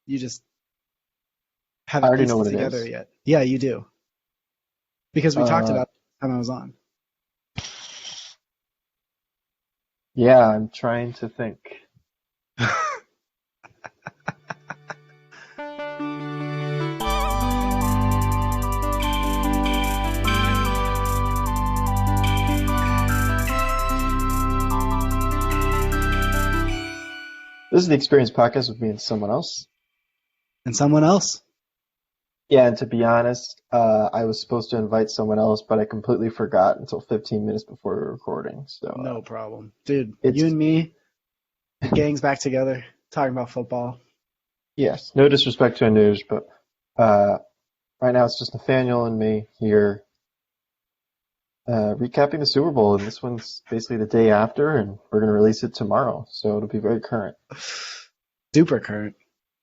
You just I haven't already pieced know it what it together is. yet. Yeah, you do. Because we talked Uh, about it the time I was on. yeah, I'm trying to think. This is the Experience Podcast with me and someone else. And someone else? Yeah, and to be honest, I was supposed to invite someone else, but I completely forgot until 15 minutes before we were recording. So No problem. Dude, you it's and me, the gang's back together, talking about football. yes, no disrespect to our news, but uh, right now it's just Nathaniel and me here recapping the Super Bowl, and this one's basically the day after, and we're gonna release it tomorrow, so it'll be very current. Super current.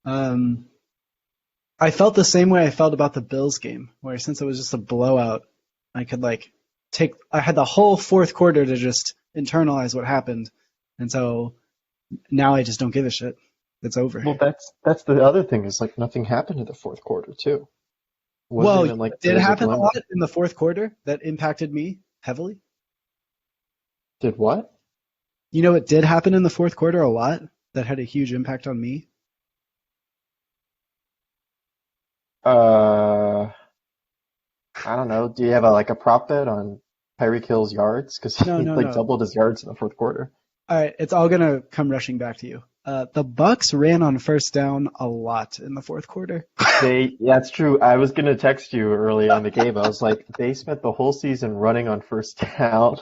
Um, I felt the same way I felt about the Bills game, where since it was just a blowout, I could I had the whole fourth quarter to just internalize what happened. And so now I just don't give a shit. It's over. Well, that's the other thing is like nothing happened in the fourth quarter too. It wasn't Well, even like there did it was a happen a glimmer. lot in the fourth quarter that impacted me heavily? Did what? You know, it did happen in the fourth quarter a lot that had a huge impact on me. Uh, I don't know. Do you have like a prop bet on Tyreek Hill's yards? Because No, he no, like no. doubled his yards in the fourth quarter. All right, it's all gonna come rushing back to you. The Bucks ran on first down a lot in the fourth quarter. Yeah, it's true. I was gonna text you early on the game. I was like, they spent the whole season running on first down.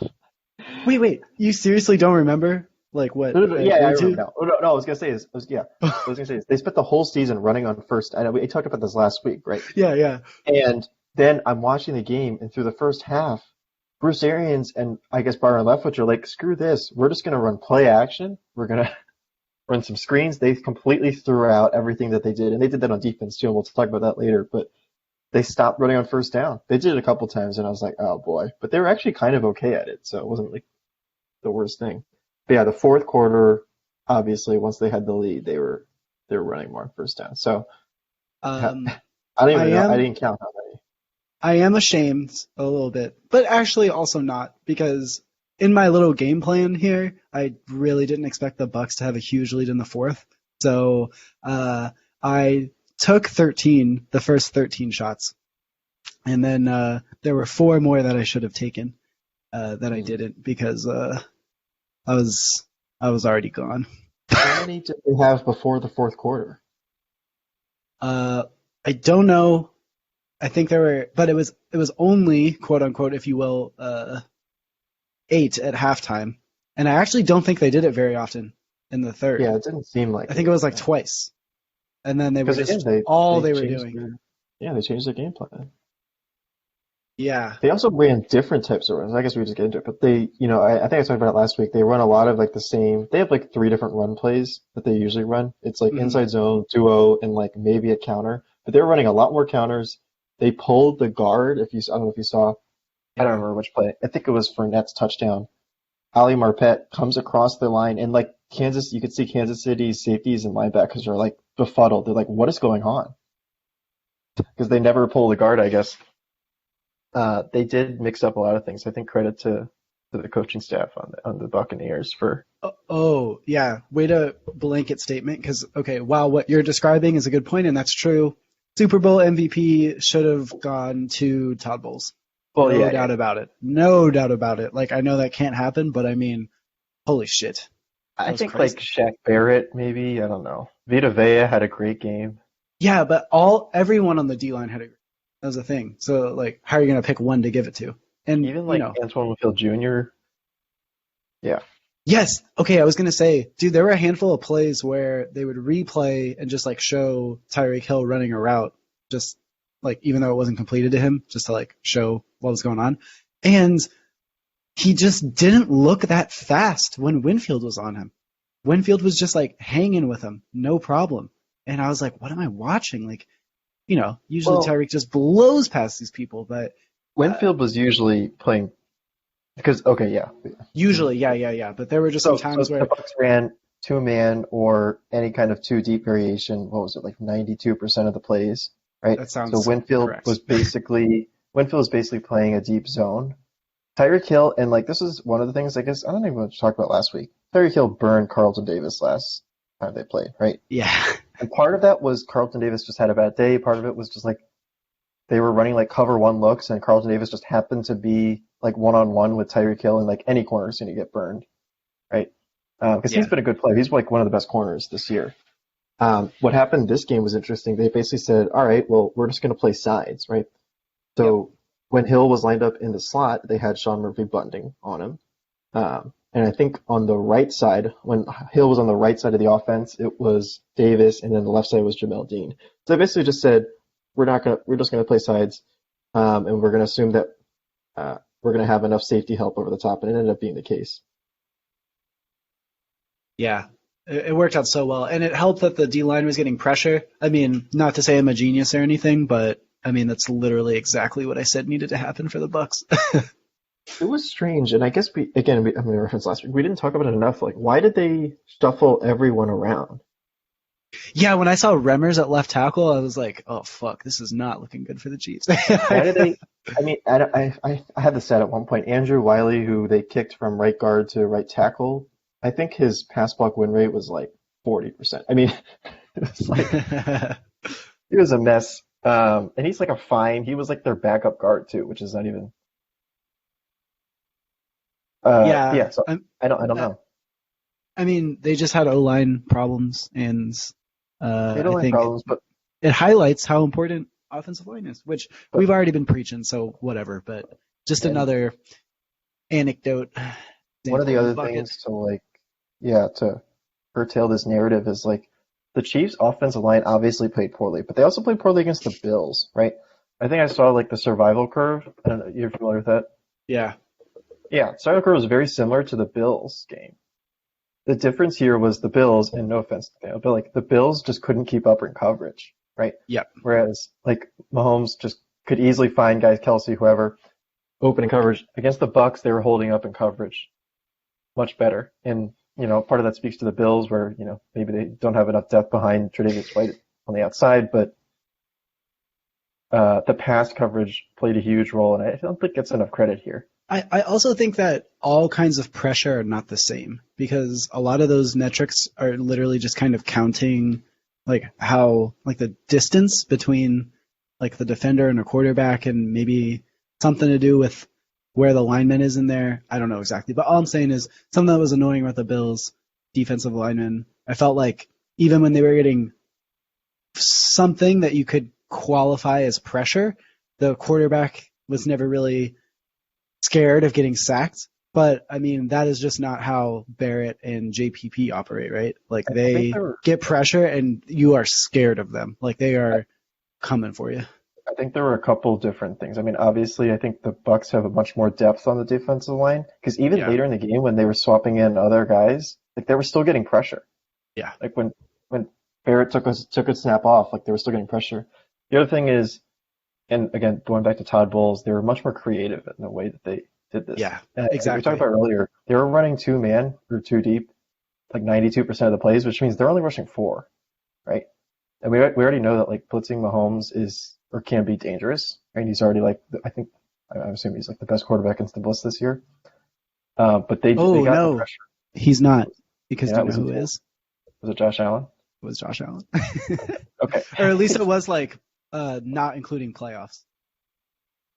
Wait. You seriously don't remember like what No, they yeah, I agreed remember to? now. Oh, no, I was gonna say is, I was gonna say is, they spent the whole season running on first. I know we talked about this last week, right? Yeah. And then I'm watching the game, and through the first half, Bruce Arians and I guess Byron Leftwich are like, screw this. We're just gonna run play action. We're gonna run some screens. They completely threw out everything that they did, and they did that on defense too. And we'll talk about that later. But they stopped running on first down. They did it a couple times, and I was like, oh boy. But they were actually kind of okay at it, so it wasn't like the worst thing. But yeah, the fourth quarter, obviously, once they had the lead, they were running more on first down. So yeah, Um, I don't I even know. I am didn't count how many. I am ashamed a little bit, but actually also not because in my little game plan here, I really didn't expect the Bucks to have a huge lead in the fourth. So I took the first 13 shots, and then there were four more that I should have taken that I didn't because I was already gone. How many did they have before the fourth quarter? I don't know. I think there were, but it was only quote unquote, if you will, 8 at halftime, and I actually don't think they did it very often in the third. Yeah, it didn't seem like I think it. it was like Yeah. twice, and then they were Because again, just all they they were changed doing. they changed their game plan. Yeah. They also ran different types of runs. I guess we just get into it, but I think I talked about it last week. They run a lot of like the same. They have like 3 different run plays that they usually run. It's like hmm inside zone, duo, and like maybe a counter. But they're running a lot more counters. They pulled the guard. I don't know if you saw. I don't Yeah. remember which play. I think it was Fournette's touchdown. Ali Marpet comes across the line, and like you could see Kansas City's safeties and linebackers are like befuddled. They're like, "What is going on?" Because they never pull the guard, I guess. They did mix up a lot of things. I think credit to the coaching staff on the Buccaneers for. Oh, yeah. Way to blanket statement because okay, while what you're describing is a good point and that's true, Super Bowl MVP should have gone to Todd Bowles. Well, No yeah. doubt about it. No doubt about it. Like I know that can't happen, but I mean, holy shit, that I was think crazy. like Shaq Barrett, maybe. I don't know. Vita Vea had a great game. Yeah, but everyone on the D line had a that was a thing. So like, how are you gonna pick one to give it to? And Even like Antoine Winfield Jr. Yeah. yes, okay, I was gonna say, dude, there were a handful of plays where they would replay and just like show Tyreek Hill running a route, just like even though it wasn't completed to him, just to like show what was going on. And he just didn't look that fast when Winfield was on him. Winfield was just like hanging with him, no problem. And I was like, what am I watching? Like, usually Well, Tyreek just blows past these people, but Winfield was usually playing because okay, yeah. usually, yeah. But there were just some So times the where, Bucks ran two-man or any kind of two-deep variation. What was it, like 92% of the plays, right? That So sounds correct. Winfield was basically playing a deep zone. Tyreek Hill, and like this is one of the things I guess I don't even want to talk about last week. Tyreek Hill burned Carlton Davis last time they played, right? Yeah. And part of that was Carlton Davis just had a bad day. Part of it was just like they were running like cover one looks, and Carlton Davis just happened to be like one-on-one with Tyreek Hill, and like any corner is going to get burned, right? Because he's Yeah. been a good player. He's like one of the best corners this year. What happened this game was interesting. They basically said, all right, well, we're just going to play sides, right? Yep. So when Hill was lined up in the slot, they had Sean Murphy bunting on him. And I think on the right side, when Hill was on the right side of the offense, it was Davis, and then the left side was Jamel Dean. So they basically just said, we're just gonna play sides, and we're gonna assume that we're gonna have enough safety help over the top, and it ended up being the case. Yeah. It worked out so well. And it helped that the D line was getting pressure. I mean, not to say I'm a genius or anything, but I mean, that's literally exactly what I said needed to happen for the Bucks. It was strange, and I guess I mean, reference last week, we didn't talk about it enough. Like, why did they shuffle everyone around? Yeah, when I saw Remmers at left tackle, I was like, oh, fuck, this is not looking good for the Chiefs. Why did they? I mean, I had this stat at one point. Andrew Wiley, who they kicked from right guard to right tackle, I think his pass block win rate was like 40%. I mean, it was like he was a mess. And he's like a fine. He was like their backup guard too, which is not even. Yeah, Yeah. So I don't uh, know. I mean, they just had O-line problems, and They don't I have think problems, it highlights how important offensive line is, which but we've already been preaching, so whatever. But just and another anecdote, one of the example in the other bucket. things to like, yeah, to curtail this narrative is like the Chiefs' offensive line obviously played poorly, but they also played poorly against the Bills, right? I think I saw like the survival curve. I don't know, you're familiar with that? Yeah, Yeah, survival curve was very similar to the Bills game. The difference here was the Bills, and no offense to Daniel, but like the Bills just couldn't keep up in coverage, right? yep, Whereas like Mahomes just could easily find guys, Kelsey, whoever, open in coverage. Against the Bucks, they were holding up in coverage much better. And, part of that speaks to the Bills where, maybe they don't have enough depth behind Tre'Davious White on the outside, but the pass coverage played a huge role, and I don't think it's enough credit here. I also think that all kinds of pressure are not the same because a lot of those metrics are literally just kind of counting like how like the distance between like the defender and a quarterback and maybe something to do with where the lineman is in there. I don't know exactly, but all I'm saying is something that was annoying about the Bills defensive linemen. I felt like even when they were getting something that you could qualify as pressure, the quarterback was never really scared of getting sacked. But I mean, that is just not how Barrett and JPP operate, right? Like I think they there were, get pressure and you are scared of them. Like they I are coming for you. I think there were a couple different things. I mean, obviously, I think the Bucks have a much more depth on the defensive line because even Yeah. later in the game when they were swapping in other guys, like they were still getting pressure. Yeah. Like when Barrett took a snap off, like they were still getting pressure. The other thing is, and again, going back to Todd Bowles, they were much more creative in the way that they did this. Yeah. Like we talked Exactly. about earlier, they were running two man or two deep, like 92% of the plays, which means they're only rushing four, right? And we already know that like blitzing Mahomes is or can be dangerous, right? He's already like I think I'm assuming he's like the best quarterback against the blitz this year. But they Oh got the no, pressure. he's not. Because Yeah, do it you know was who is? it Josh Allen? It was Josh Allen. Okay. Or at least it was like not including playoffs.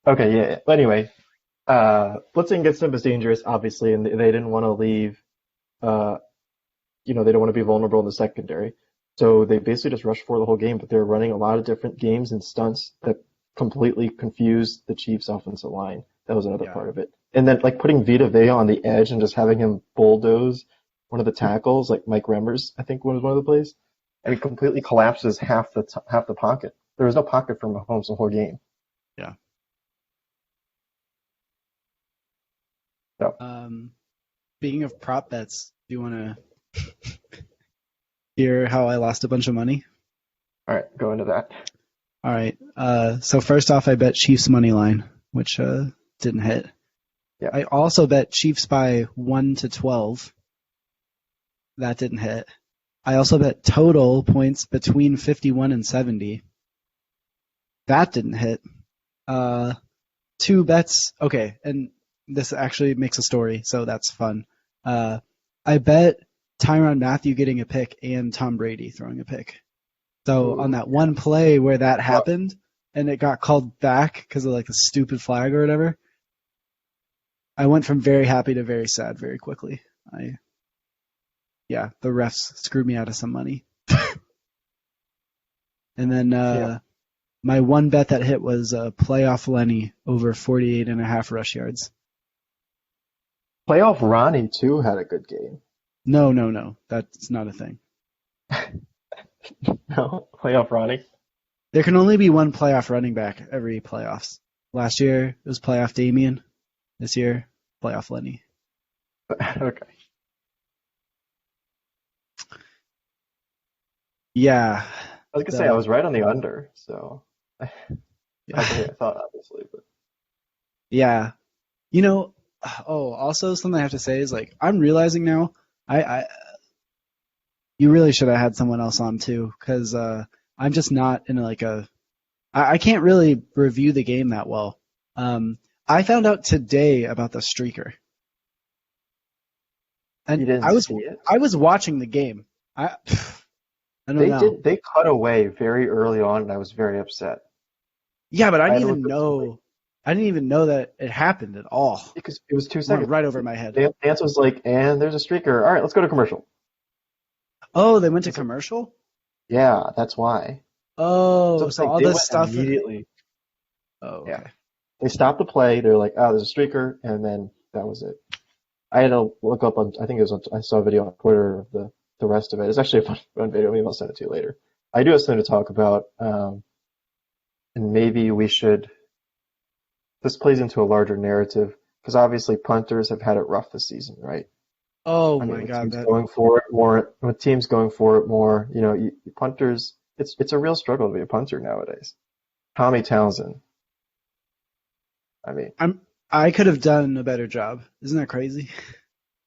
Okay, yeah. But anyway, blitzing against them is dangerous, obviously, and they didn't want to leave. Uh, they don't want to be vulnerable in the secondary. So they basically just rushed for the whole game, but they're running a lot of different games and stunts that completely confused the Chiefs' offensive line. That was another Yeah. part of it. And then like putting Vita Vea on the edge and just having him bulldoze one of the tackles, like Mike Remmers, I think was one of the plays, and he completely collapses half the pocket. There was no pocket for Mahomes the whole game. Yeah. So, Speaking of prop bets, do you want to hear how I lost a bunch of money? all right, go into that. All right. So first off, I bet Chiefs money line, which didn't hit. Yeah. I also bet Chiefs by 1 to 12. That didn't hit. I also bet total points between 51 and 70. That didn't hit. Uh, two bets. Okay, and this actually makes a story, so that's fun. Uh, I bet Tyrann Mathieu getting a pick and Tom Brady throwing a pick. So on Ooh, that one play where that well, happened and it got called back because of like a stupid flag or whatever, I went from very happy to very sad very quickly. I Yeah, the refs screwed me out of some money. And then yeah. my one bet that hit was playoff Lenny over 48 and a half rush yards. Playoff Ronnie too had a good game. No, no, no. That's not a thing. No, playoff Ronnie. There can only be one playoff running back every playoffs. Last year it was playoff Damien. This year, playoff Lenny. Okay. Yeah. I was gonna say I The was right on the under, so not the way I thought, obviously, but yeah. You know, oh, also something I have to say is like I'm realizing now I you really should have had someone else on too, because I'm just not in like I can't really review the game that well. I found out today about the streaker, you and didn't see it. I was watching the game. I I don't They know. did. They cut away very early on, and I was very upset. Yeah, but I had to look up something I didn't even know that it happened at all. because it was two It went seconds. right over my head. Nance was like, "And there's a streaker. All right, let's go to commercial." Oh, they went I to was like, commercial? "Yeah, that's why." So Oh, it's so like all they this went stuff. immediately. Oh, Yeah, okay. they stopped the play. They're like, "Oh, there's a streaker," and then that was it. I had to look up on. I think it was. I saw a video on Twitter of the rest of it. It's actually a fun video. Maybe I'll send it to you later. I do have something to talk about, and maybe we should. This plays into a larger narrative because obviously punters have had it rough this season, right? Oh I mean, my with God, teams that going for it more, with teams going for it more, punters. It's a real struggle to be a punter nowadays. Tommy Townsend. I mean, I could have done a better job. Isn't that crazy?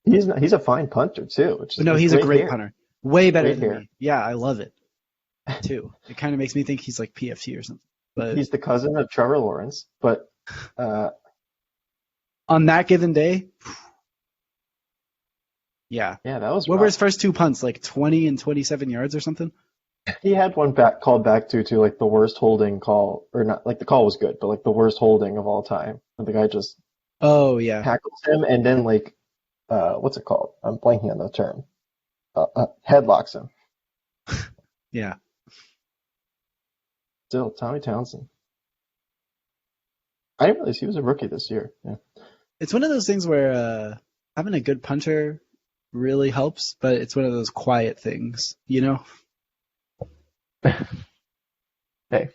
he's a fine punter too, which But is no, with he's a great great hair, punter. Way better great than hair. me. Yeah, I love it too. It kind of makes me think he's like PFT or something. But He's the cousin of Trevor Lawrence, but uh, on that given day, yeah. yeah, that was What were his rough. first two punts? Like 20 and 27 yards or something? He had one back called back to like the worst holding call, or not like the call was good, but like the worst holding of all time. And the guy just Oh, yeah. tackles him and then like what's it called? I'm blanking on the term. Headlocks him. Yeah. Still, Tommy Townsend. I didn't realize he was a rookie this year. Yeah. It's one of those things where having a good punter really helps, but it's one of those quiet things, you know? Hey,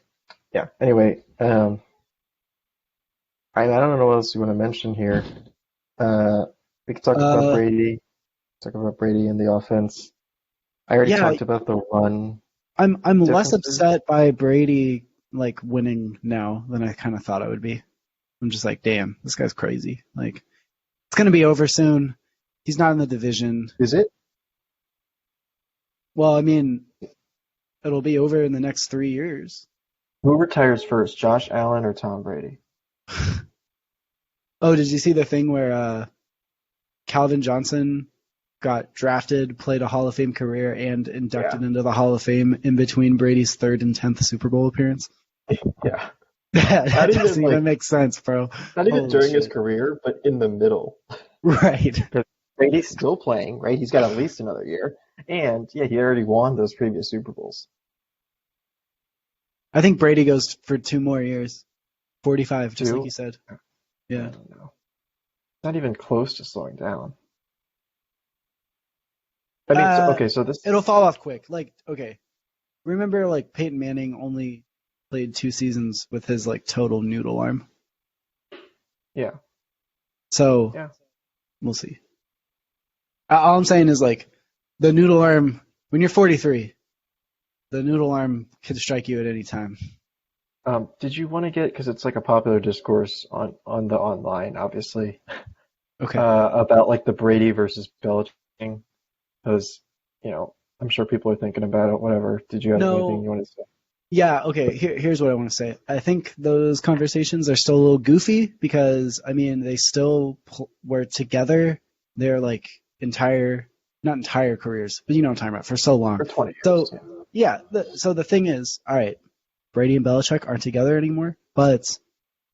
yeah. Anyway, I don't know what else you want to mention here. Uh, we could talk about Uh, Brady. Talk about Brady and the offense. I already yeah, talked about the run I'm less differences. upset by Brady like winning now than I kind of thought I would be. I'm just like, damn, this guy's crazy. Like, it's gonna be over soon. He's not in the division. Is it? Well, I mean, it'll be over in the next 3 years. Who retires first, Josh Allen or Tom Brady? Oh, did you see the thing where Calvin Johnson got drafted, played a Hall of Fame career, and Yeah. inducted into the Hall of Fame in between Brady's third and 10th Super Bowl appearance? Yeah. That Not even doesn't even like, make sense, bro. not even Holy during his shit. career, but in the middle. Right. Because Brady's still playing, right? He's got at least another year. And yeah, he already won those previous Super Bowls. I think Brady goes for 2 more years. 45, just like you Two? said. I Yeah. don't know. Not even close to slowing down. I mean, Uh, okay, so this, it'll fall off quick. Like, okay. Remember, like, Peyton Manning only played 2 seasons with his, like, total noodle arm. yeah, So, yeah. we'll see. All I'm saying is, like, the noodle arm, when you're 43, the noodle arm can strike you at any time. Did you want to get, because it's like a popular discourse on the online, obviously, Okay. about like the Brady versus Belichick thing. Because, I'm sure people are thinking about it, whatever. Did you have anything No, you wanted to say? yeah, okay. Here's what I want to say. I think those conversations are still a little goofy because I mean they still were together. Their like entire, not entire careers, but you know what I'm talking about, for so long. For 20 So years, yeah. yeah, so the thing is, all right, Brady and Belichick aren't together anymore, but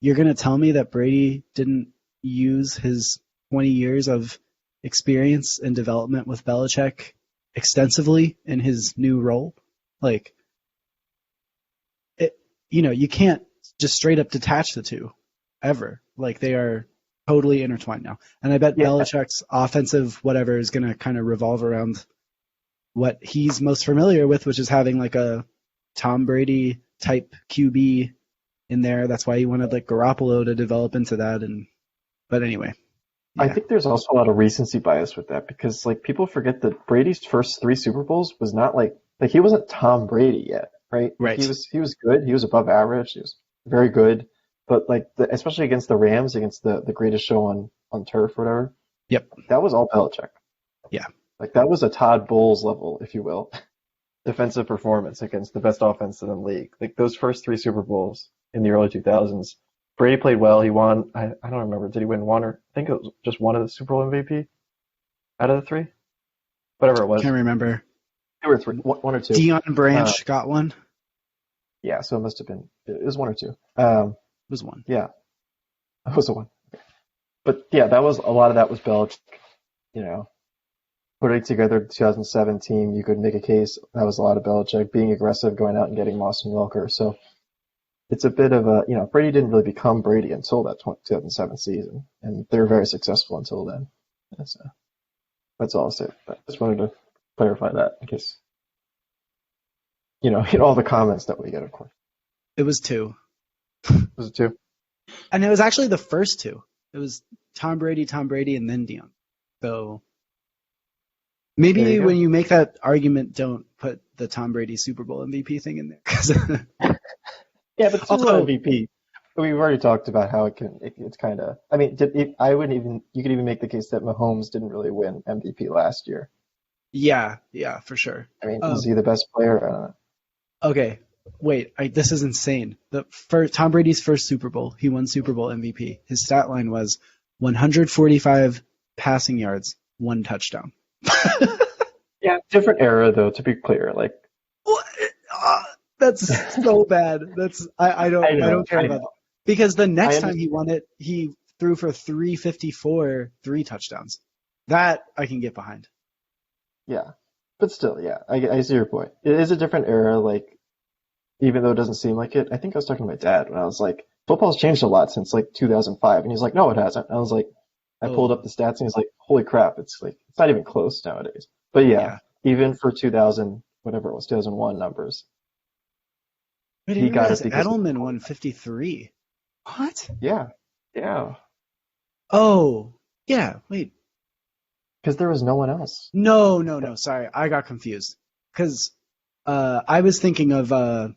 you're gonna tell me that Brady didn't use his 20 years of experience and development with Belichick extensively in his new role? Like it, you can't just straight up detach the two ever. Like they are totally intertwined now. And I bet Yeah, Belichick's offensive whatever is going to kind of revolve around what he's most familiar with, which is having like a Tom Brady type QB in there. That's why he wanted like Garoppolo to develop into that. And but anyway, I yeah, think there's also a lot of recency bias with that because like people forget that Brady's first three Super Bowls was not like he wasn't Tom Brady yet, right? Like he right. was he was good, he was above average, he was very good, but like especially against the Rams, against the greatest show on turf or whatever, Yep. that was all Belichick. Yeah. Like that was a Todd Bowles level, if you will, defensive performance against the best offense in the league. Like those first three Super Bowls in the early 2000s, Brady played well. He won. I don't remember. Did he win one or I think it was just one of the Super Bowl MVP out of the three? Whatever it was. Can't remember. There were three, one or two. Dion Uh, Branch got one. yeah, so it must have been, it was one or two. It was one. Yeah, it was the one. But yeah, that was, a lot of that was Belichick, you know, putting together the 2007 team. You could make a case that was a lot of Belichick being aggressive, going out and getting Moss and Welker. So it's a bit of a, Brady didn't really become Brady until that 2007 season, and they were very successful until then. That's all I'll say. I just wanted to clarify that in case, in all the comments that we get, of course. It was two. Was it two? And it was actually the first two. It was Tom Brady, and then Dion. So There you maybe when go. you make that argument, don't put the Tom Brady Super Bowl MVP thing in there. 'Cause Yeah, but Super Bowl although, MVP, we've already talked about how it's kind of, I mean, I wouldn't even, you could even make the case that Mahomes didn't really win MVP last year. yeah, for sure. I mean, is Um, he the best player? okay, wait, this is insane. The first, Tom Brady's first Super Bowl, he won Super Bowl MVP. His stat line was 145 passing yards, one touchdown. Yeah, different era though, to be clear. Like, What? Uh, that's so bad. I I don't know, care I about that know, because the I next time he understand. won it, he threw for 354, three touchdowns. That I can get behind. Yeah, but still, yeah, I see your point. It is a different era. Like, even though it doesn't seem like it, I think I was talking to my dad when I was like, football's changed a lot since like 2005, and he's like, no, it hasn't. I was like, I pulled up Oh, the stats, and he's like, holy crap, it's like it's not even close nowadays. But yeah, yeah. even for 2000, whatever it was, 2001 numbers, I he didn't got realize it because of Edelman won 53. What? yeah, yeah, Oh, yeah. Wait. because there was no one else. No. Sorry, I got confused. Because I was thinking of the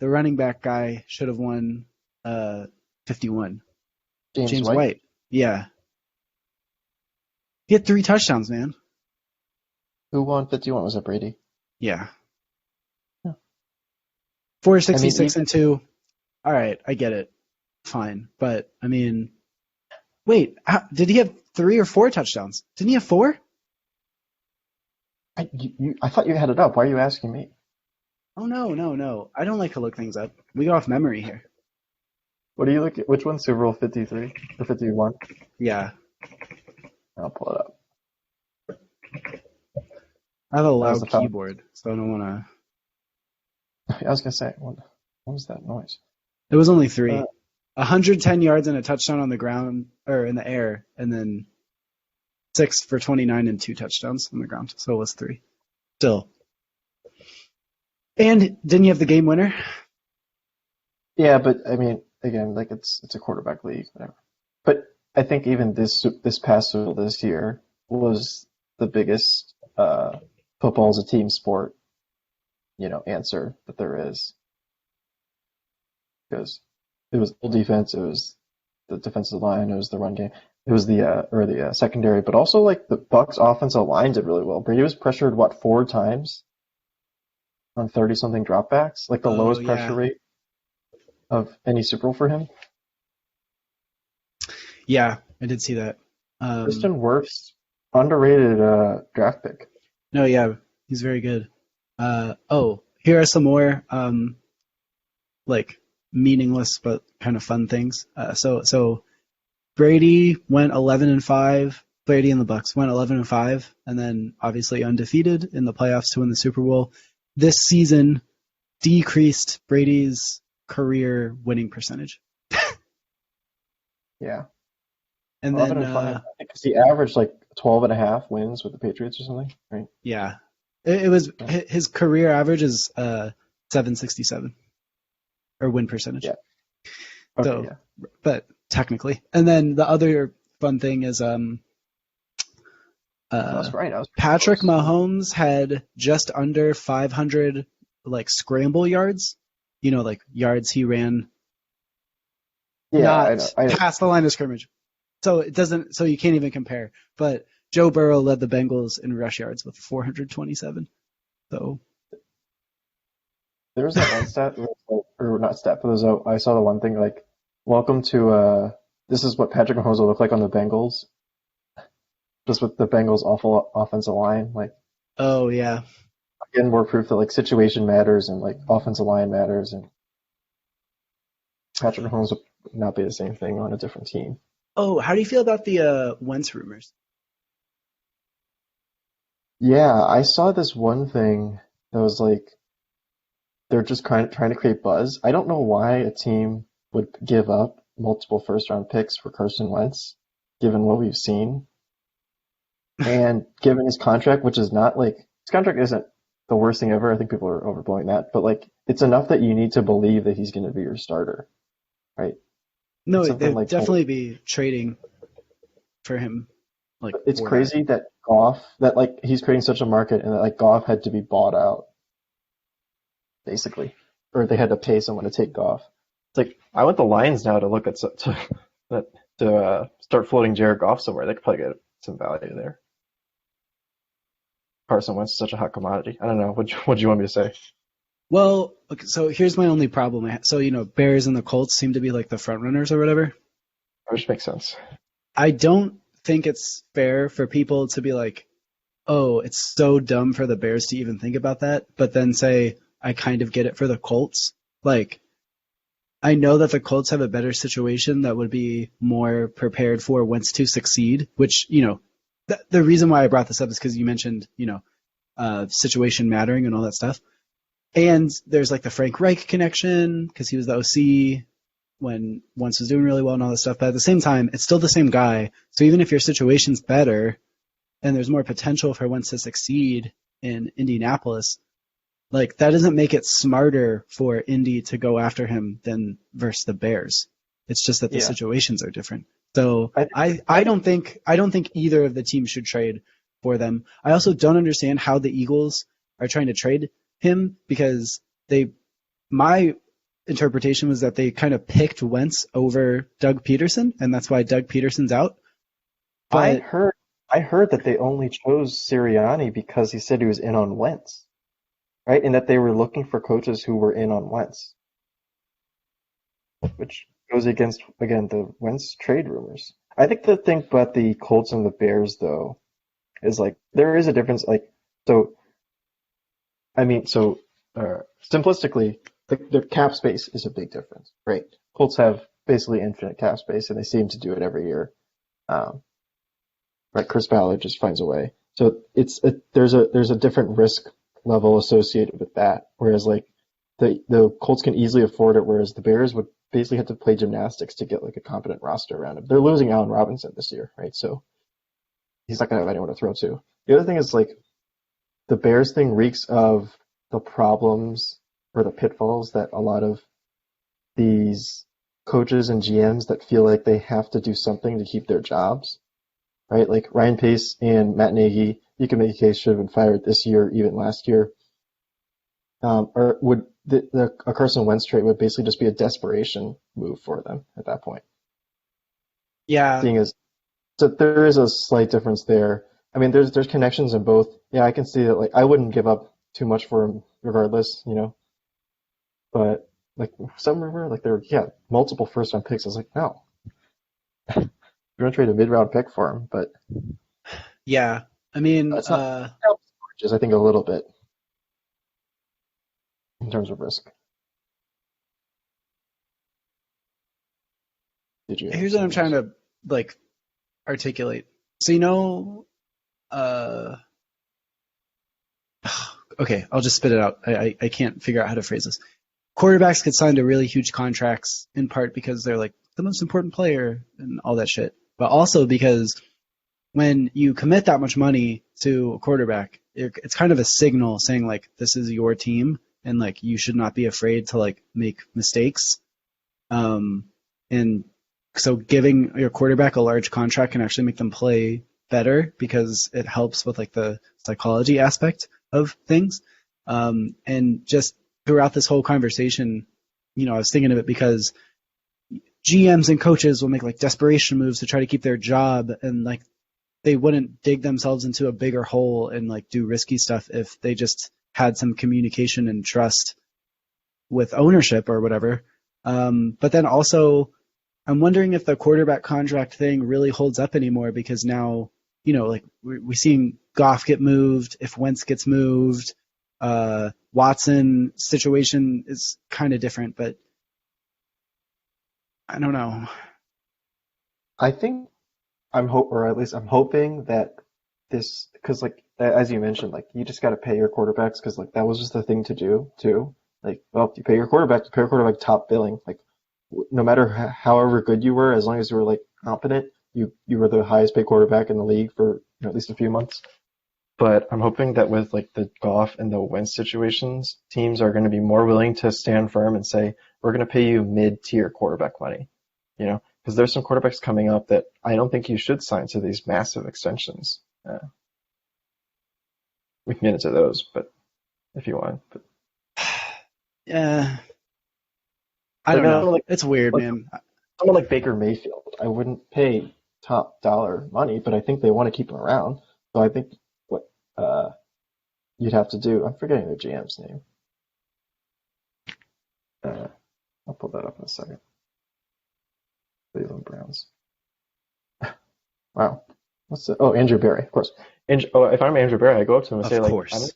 running back guy should have won uh, 51. James James White, White. Yeah. He had three touchdowns, man. who won 51, was it Brady? Yeah. Yeah. I mean, 466 even and two. All right, I get it. Fine. But, I mean, wait, did he have three or four touchdowns? Didn't he have four? I thought you had it up. Why are you asking me? Oh, no. I don't like to look things up. We go off memory here. What do you look at? Which one? Super Bowl 53 or 51? Yeah. I'll pull it up. I have a That was loud the foul. keyboard, so I don't want to. I was gonna say, what was that noise? It was only Uh, three. 110 yards and a touchdown on the ground, or in the air, and then six for 29 and two touchdowns on the ground. So it was three. Still. And didn't you have the game winner? yeah, but I mean, again, like it's a quarterback league, whatever. But I think even this past Super Bowl this year was the biggest football is a team sport, answer that there is because it was full defense, it was the defensive line, it was the run game. it was the secondary, but also like the Bucks offensive line did really well. Brady was pressured what 4 times on 30 something dropbacks, like the Oh lowest pressure yeah, rate of any Super Bowl for him. yeah, I did see that. Um, Kristen Wirfs, underrated draft pick. no, yeah, he's very good. Oh, here are some more like meaningless but kind of fun things. So Brady went 11-5. Brady and the Bucks went 11-5, and then obviously undefeated in the playoffs to win the Super Bowl. This season decreased Brady's career winning percentage, Yeah, and 11 then and 5. I think 'cause he averaged like 12 and a half wins with the Patriots or something, right? yeah, it was Yeah. his career average is 767 or win percentage. Yeah. Okay. So, Yeah. but technically, and then the other fun thing is I uh was right. I was pretty Patrick close. Mahomes had just under 500 like scramble yards, like yards he ran Yeah, I not know. I past the line of scrimmage. So it doesn't, so you can't even compare. But Joe Burrow led the Bengals in rush yards with 427. So, There was that one stat, or not stat, but I saw the one thing like, welcome to this is what Patrick Mahomes will look like on the Bengals, just with the Bengals' awful offensive line. Like, oh yeah. again, more proof that like situation matters and like offensive line matters, and Patrick Mahomes would not be the same thing on a different team. Oh, how do you feel about the Wentz rumors? Yeah, I saw this one thing that was like they're just trying to create buzz. I don't know why a team would give up multiple first round picks for Carson Wentz, given what we've seen. And given his contract, which is not like his contract isn't the worst thing ever. I think people are overblowing that, but like it's enough that you need to believe that he's going to be your starter, right? It's No, something they'd like definitely be trading for him, like it's for that. crazy that that like he's creating such a market and that like Goff had to be bought out basically, or they had to pay someone to take Goff. It's like I want the Lions now to look at to start floating Jared Goff somewhere. They could probably get some value there. Carson Wentz is such a hot commodity. I don't know. What do you want me to say? Well, okay, so here's my only problem. So, Bears and the Colts seem to be like the front runners or whatever. Which makes sense. I don't think it's fair for people to be like, oh, it's so dumb for the Bears to even think about that, but then say, I kind of get it for the Colts. Like, I know that the Colts have a better situation that would be more prepared for Wentz to succeed, which, the reason why I brought this up is because you mentioned, situation mattering and all that stuff. And there's like the Frank Reich connection because he was the OC when Wentz was doing really well and all that stuff. But at the same time, it's still the same guy. So even if your situation's better and there's more potential for Wentz to succeed in Indianapolis, like that doesn't make it smarter for Indy to go after him than versus the Bears. It's just that the Yeah. situations are different. So I I don't think either of the teams should trade for them. I also don't understand how the Eagles are trying to trade him because my interpretation was that they kind of picked Wentz over Doug Peterson, and that's why Doug Peterson's out. I But heard I heard that they only chose Sirianni because he said he was in on Wentz, right? And that they were looking for coaches who were in on Wentz, which goes against again the Wentz trade rumors. I think the thing about the Colts and the Bears though is like there is a difference. Like so, I mean, so simplistically, their cap space is a big difference, right? Colts have basically infinite cap space, and they seem to do it every year. Um, right? Chris Ballard just finds a way. So there's a different risk level associated with that. Whereas like the Colts can easily afford it, whereas the Bears would basically have to play gymnastics to get like a competent roster around him. They're losing Allen Robinson this year, right? So he's not gonna have anyone to throw to. The other thing is like the Bears thing reeks of the problems or the pitfalls that a lot of these coaches and GMs that feel like they have to do something to keep their jobs, right? Like Ryan Pace and Matt Nagy, you can make a case should have been fired this year, even last year. Or would a Carson Wentz trade would basically just be a desperation move for them at that point, yeah, seeing as So there is a slight difference there. I mean, there's connections in both. Yeah, I can see that. Like, I wouldn't give up too much for him, regardless, you know. But like some rumor, like there, yeah, multiple first round picks. I was like, no, you're gonna trade a mid round pick for him, but Yeah, I mean, it's not. Just I think a little bit in terms of risk. Did you have here's what I'm something trying else? to like articulate. So uh, okay, I'll just spit it out. I can't figure out how to phrase this. Quarterbacks get signed to really huge contracts in part because they're like the most important player and all that shit, but also because when you commit that much money to a quarterback, it's kind of a signal saying like this is your team and like you should not be afraid to like make mistakes. Um, and so giving your quarterback a large contract can actually make them play better because it helps with like the psychology aspect of things. And just throughout this whole conversation, I was thinking of it because GMs and coaches will make like desperation moves to try to keep their job and like they wouldn't dig themselves into a bigger hole and like do risky stuff if they just had some communication and trust with ownership or whatever. But then also, I'm wondering if the quarterback contract thing really holds up anymore because now, like we're seeing Goff get moved, if Wentz gets moved, Watson situation is kind of different, but I don't know. I think or at least I'm hoping that this, because like as you mentioned, like you just got to pay your quarterbacks because like that was just the thing to do too. Like, well, you pay your quarterback top billing. Like, no matter however good you were, as long as you were like competent, you were the highest paid quarterback in the league for at least a few months. But I'm hoping that with like the Goff and the Wentz situations, teams are going to be more willing to stand firm and say, we're going to pay you mid-tier quarterback money, because there's some quarterbacks coming up that I don't think you should sign to these massive extensions. We can get into those, but if you want, but Yeah, I like don't I know. don't like It's weird, like man. someone like Baker Mayfield, I wouldn't pay top dollar money, but I think they want to keep him around. So I think what uh you'd have to do, I'm forgetting the GM's name. Uh, I'll pull that up in a second. Cleveland Browns. Wow. Andrew Berry, of course. If I'm Andrew Berry, I go up to him and Of say like, course.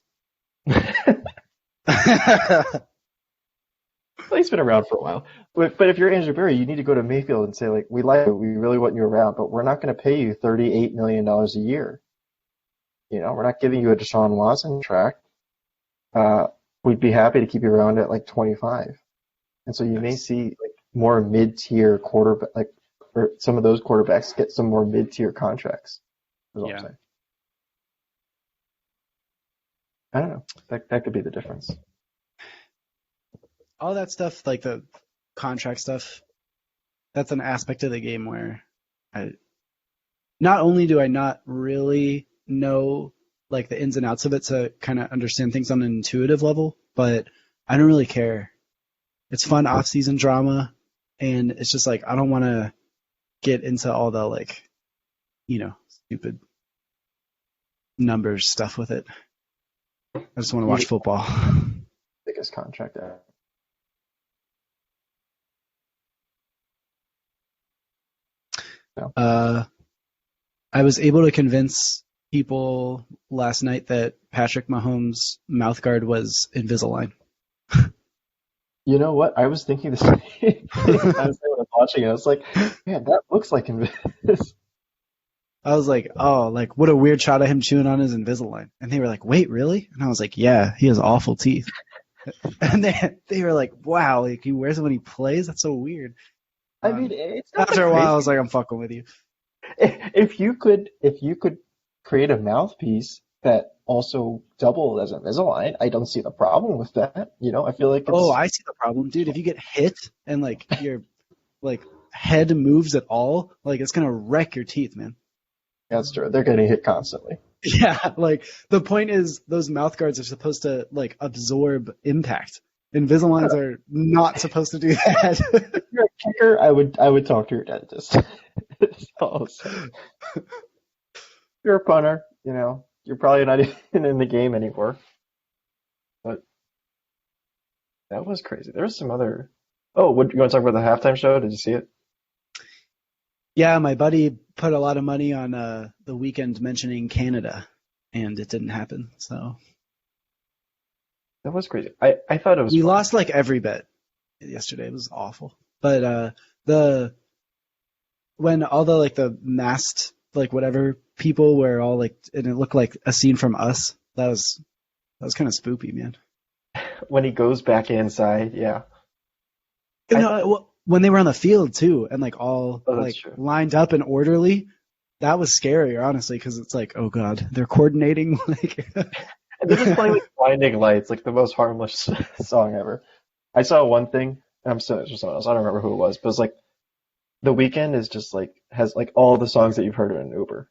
well, he's been around for a while. But if you're Andrew Berry, you need to go to Mayfield and say like, we like you, we really want you around, but we're not going to pay you $38 million a year. We're not giving you a Deshaun Watson track. We'd be happy to keep you around at like 25. And so you may Yes. see like more mid-tier quarterback, like or some of those quarterbacks get some more mid-tier contracts. Is all I'm Yeah. saying. I don't know. That could be the difference. All that stuff, like the contract stuff, that's an aspect of the game where I not only do I not really know like the ins and outs of it to kind of understand things on an intuitive level, but I don't really care. It's fun off-season drama, and it's just like I don't want to get into all the like, stupid numbers stuff with it. I just want to watch You football. biggest contract ever. No. I was able to convince people last night that Patrick Mahomes' mouth guard was Invisalign. You know what? I was thinking the same thing. I was watching it. I was like, man, that looks like this. I was like, oh, like what a weird shot of him chewing on his Invisalign. And they were like, wait, really? And I was like, yeah, he has awful teeth. And they were like, wow, like he wears it when he plays? That's so weird. I mean, it's not After that a while, I crazy. was like, I'm fucking with you. If you could create a mouthpiece that also doubled as Invisalign, I don't see the problem with that. I feel like Oh, it's I see the problem, dude. If you get hit and like your like head moves at all, like it's gonna wreck your teeth, man. that's true. They're getting hit constantly. Yeah, like the point is those mouth guards are supposed to like absorb impact. Invisaligns Uh, are not supposed to do that. If you're a kicker, I would talk to your dentist. all I'll say. You're a punter, you know. You're probably not even in the game anymore. But that was crazy. There was some other. Oh, what you want to talk about the halftime show? Did you see it? Yeah, my buddy put a lot of money on the weekend mentioning Canada, and it didn't happen. So That was crazy. I thought it was we funny. lost like every bet yesterday. It was awful. But the when all the like the masked like whatever people were all like, and it looked like a scene from Us. That was kind of spoopy, man. When he goes back inside, yeah. You I, know, when they were on the field too, and like all oh, that's like true. lined up and orderly, that was scarier, honestly, because it's like, oh god, they're coordinating. Like, And they're just playing like Blinding Lights, like the most harmless song ever. I saw one thing, and I'm sorry, someone else. I don't remember who it was, but it's like The Weeknd is just like has like all the songs that you've heard in an Uber,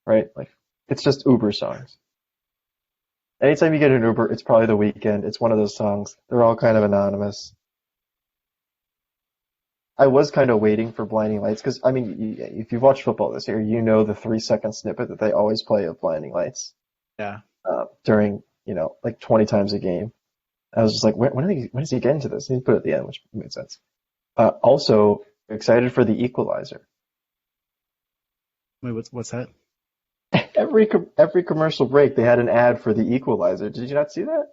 right? Like it's just Uber songs. Anytime you get an Uber, it's probably The Weeknd. It's one of those songs. They're all kind of anonymous. I was kind of waiting for Blinding Lights because I mean, if you've watched football this year, you know the 3 second snippet that they always play of Blinding Lights yeah. during like 20 times a game. I was just like, when does he get into this? And he put it at the end, which made sense. Also, excited for the Equalizer. Wait, what's that? Every commercial break, they had an ad for the Equalizer. Did you not see that?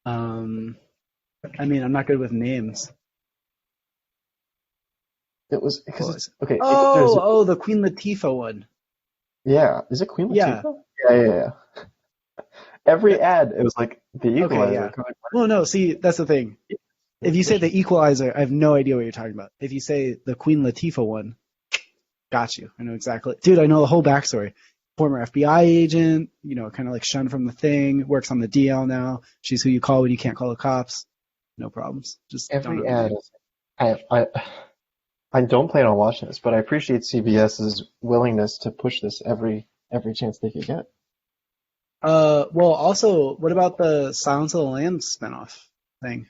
Um, I mean, I'm not good with names. It was What because was it? okay. Oh, the Queen Latifah one. Yeah, is it Queen Yeah. Latifah? Yeah. Every ad, it was like the Okay, Equalizer yeah. coming Well, no, see, that's the thing. If you say back. the Equalizer, I have no idea what you're talking about. If you say the Queen Latifah one, got you. I know exactly. Dude, I know the whole backstory. Former FBI agent, kind of like shunned from the thing, works on the DL now. She's who you call when you can't call the cops. No problems. Just don't know Every the ad name. is. I don't plan on watching this, but I appreciate CBS's willingness to push this every chance they could get. Well, also, what about the Silence of the Lambs spinoff thing?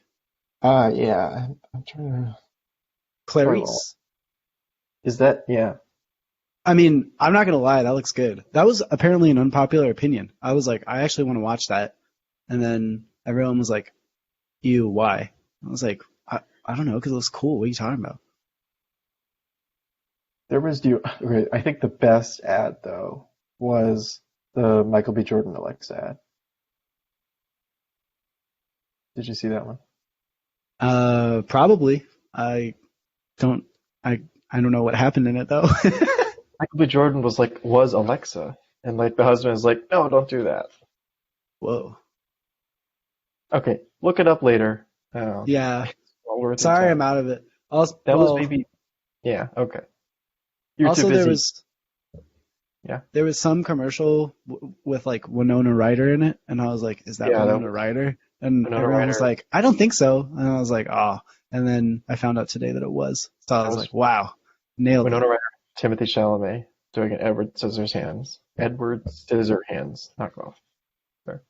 Yeah. I'm trying to. Clarice? Is that yeah? I mean, I'm not gonna lie, that looks good. That was apparently an unpopular opinion. I was like, I actually want to watch that, and then everyone was like, "Ew, why?" I was like, I don't know, because it looks cool. What are you talking about? There was okay, I think the best ad though was the Michael B. Jordan Alexa ad. Did you see that one? Probably. I don't. I don't know what happened in it though. Michael B. Jordan was Alexa, and like the husband is like, no, don't do that. Whoa. Okay, look it up later. Yeah. Well worth your Sorry, I'm time. out of it. Also, That was maybe yeah. Okay, you're too also there busy. was Yeah, there was some commercial with like Winona Ryder in it, and I was like, "Is that yeah. That Winona was Ryder?" And Winona everyone was Ryder. like, "I don't think so," and I was like, "Oh." And then I found out today that it was. So I That was was like, "Wow, nailed it." Winona Ryder. Timothy Chalamet doing an Edward Scissorhands. Edward Scissorhands knockoff. There.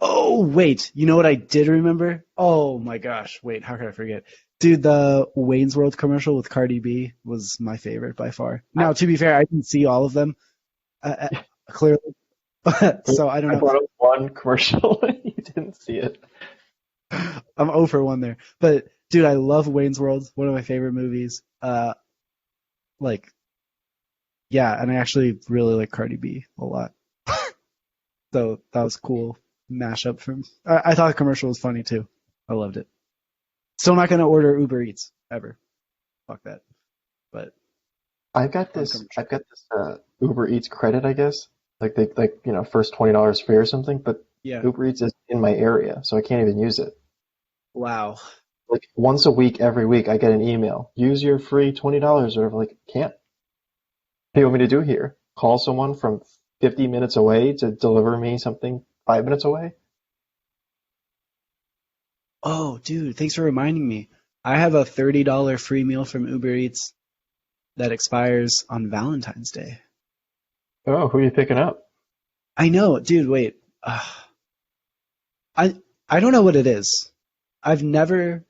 Oh, wait. You know what I did remember? Oh my gosh. Wait, how could I forget? Dude, the Wayne's World commercial with Cardi B was my favorite by far. I, Now, to be fair, I didn't see all of them, clearly, so I don't I know. brought up one commercial. You didn't see it. I'm 0 for 1 there. But, dude, I love Wayne's World. One of my favorite movies. Like, yeah, and I actually really like Cardi B a lot. So that was cool mashup from. I thought the commercial was funny too. I loved it. Still not gonna order Uber Eats ever. Fuck that. But I've got fun this. commercial. I've got this Uber Eats credit, I guess. Like they first $20 free or something. But Yeah. Uber Eats is in my area, so I can't even use it. Wow. Like once a week, every week, I get an email. Use your free $20 or whatever. Like can't. What do you want me to do here? Call someone from 50 minutes away to deliver me something 5 minutes away? Oh, dude, thanks for reminding me. I have a $30 free meal from Uber Eats that expires on Valentine's Day. Oh, who are you picking up? I know, dude. Wait. I I don't know what it is. I've never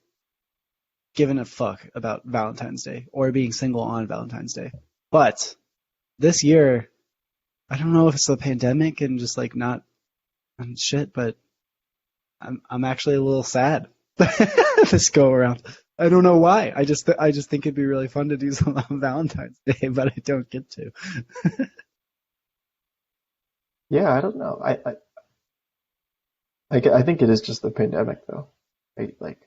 given a fuck about Valentine's Day or being single on Valentine's Day. But this year, I don't know if it's the pandemic and just like not and shit, but I'm actually a little sad this go around. I don't know why. I just think it'd be really fun to do something on Valentine's Day, but I don't get to. Yeah, I don't know. I think it is just the pandemic though. Right? Like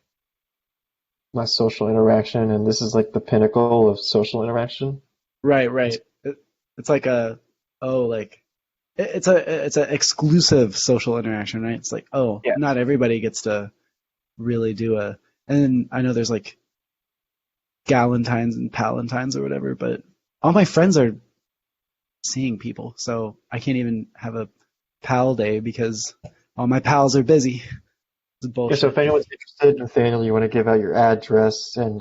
less social interaction, and this is like the pinnacle of social interaction. Right, It's, right. It's like a oh like it's a exclusive social interaction, right? It's like oh, yeah. not everybody gets to really do a. And then I know there's like galentines and palentines or whatever, but all my friends are seeing people, so I can't even have a pal day because all my pals are busy. It's Yeah, so bullshit. if anyone's interested, Nathaniel, you want to give out your address and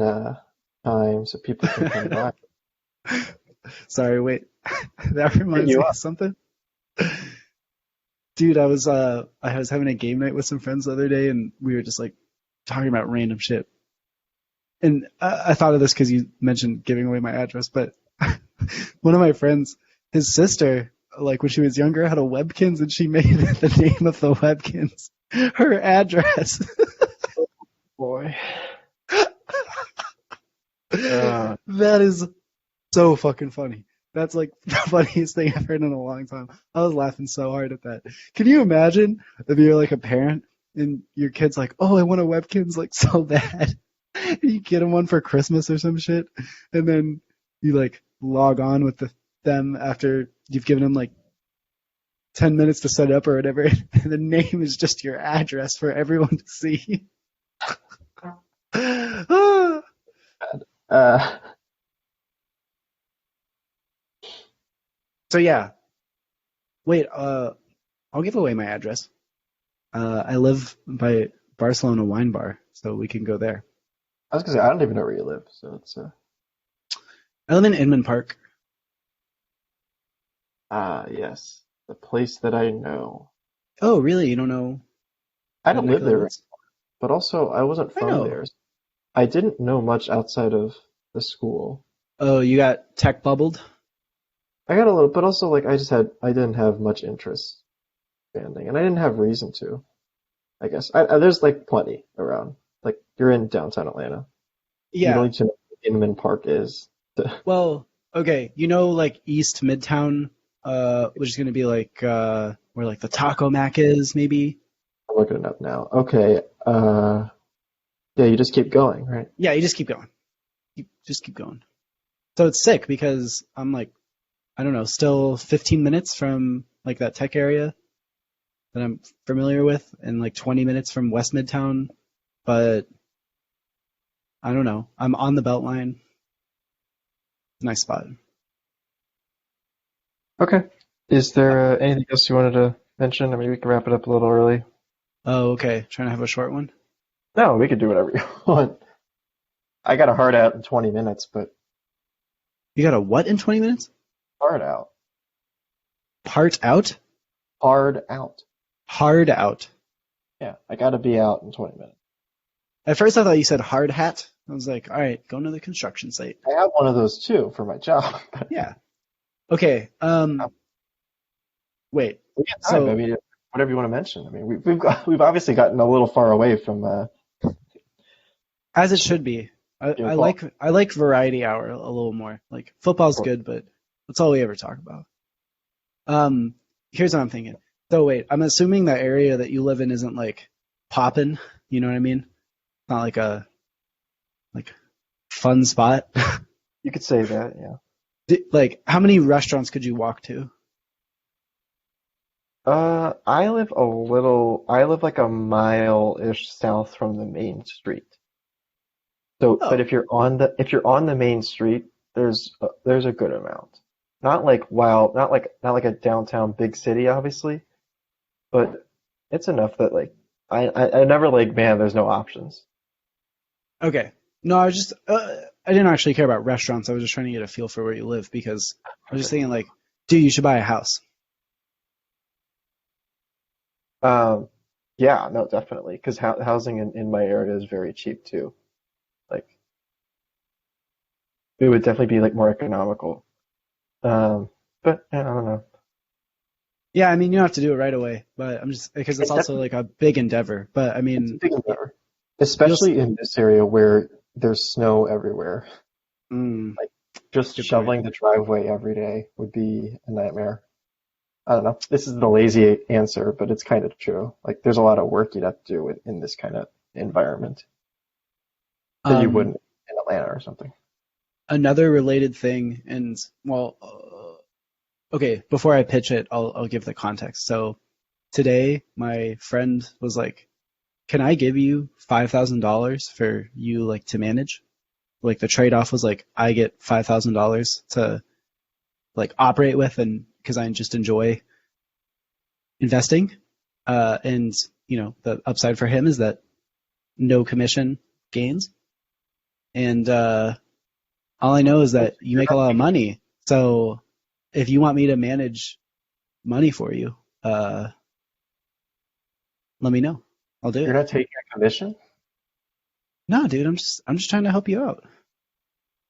time so people can come by. Sorry, wait. That Hit reminds you me of up. something. Dude, I was having a game night with some friends the other day and we were just like talking about random shit. And I thought of this because you mentioned giving away my address, but one of my friends, his sister, like when she was younger, had a Webkins and she made the name of the Webkins her address. Boy. That is so fucking funny. That's like the funniest thing I've heard in a long time. I was laughing so hard at that. Can you imagine if you're like a parent and your kid's like, "Oh, I want a Webkins like so bad." You get him one for Christmas or some shit, and then you like log on with them after you've given them like 10 minutes to set up or whatever, and the name is just your address for everyone to see. Uh, So yeah, wait, I'll give away my address. I live by Barcelona Wine Bar, so we can go there. I was gonna say I don't even know where you live, so it's I live in Inman Park. yes, the place that I know. Oh, really? You don't know I that don't neck live of the there, woods? but also I wasn't I from know. there. I didn't know much outside of the school. Oh, you got tech bubbled? I got a little, but also like I didn't have much interest in banding, and I didn't have reason to. I guess there's like plenty around. Like you're in downtown Atlanta. You don't Yeah. need to know what Inman Park is. To, Well, okay. You know, like East Midtown, which is gonna be like where like the Taco Mac is, maybe. I'm looking it up now. Okay. Yeah, you just keep going, right? Yeah, you just keep going. You just keep going. So it's sick because I'm like, I don't know, still 15 minutes from like that tech area that I'm familiar with, and like 20 minutes from West Midtown. But I don't know. I'm on the Beltline. Nice spot. Okay. Is there anything else you wanted to mention? I mean, we can wrap it up a little early. Oh, okay. Trying to have a short one. No, we could do whatever you want. I got a hard out in 20 minutes, but You got a what in 20 minutes? hard out. Part out? Hard out. Hard out. Yeah, I gotta be out in 20 minutes. At first I thought you said hard hat. I was like, all right, going to the construction site. I have one of those too for my job. Yeah. Okay. Wait. We got time. I So mean, whatever you want to mention. I mean, we've obviously gotten a little far away from as it should be. your call. I like variety hour a little more. Like football's good, but that's all we ever talk about. Here's what I'm thinking. So wait, I'm assuming that area that you live in isn't like poppin'. You know what I mean? Not like a like fun spot. You could say that, yeah. Like how many restaurants could you walk to? I live like a mile-ish south from the main street. So, but Oh, if you're on the main street, there's a good amount. Not like a downtown big city, obviously, but it's enough that like I never like, man, there's no options. okay. No, I was just I didn't actually care about restaurants. I was just trying to get a feel for where you live because I was just thinking like, dude, you should buy a house. Yeah, no, definitely, because housing in my area is very cheap too. Like It would definitely be like more economical. Um, but I don't know. Yeah, I mean, you don't have to do it right away, but I'm just because it's It's also definitely like a big endeavor. But I it's a mean, big endeavor, you'll. especially in this area where there's snow everywhere. Mm, Like just good point. shoveling the driveway every day would be a nightmare. I don't know. This is the lazy answer, but it's kind of true. Like there's a lot of work you'd have to do in this kind of environment that you Um, wouldn't in Atlanta or something. Another related thing, and well, okay, before I pitch it, I'll give the context. So today, my friend was like, "Can I give you $5,000 for you like to manage?" Like the trade-off was like I get $5,000 to like operate with, and because I just enjoy investing. And the upside for him is that no commission gains. And all I know is that you You're make a not lot of taking, money. So if you want me to manage money for you, uh, let me know. I'll do you're it. not taking a commission? No, dude, I'm just trying to help you out.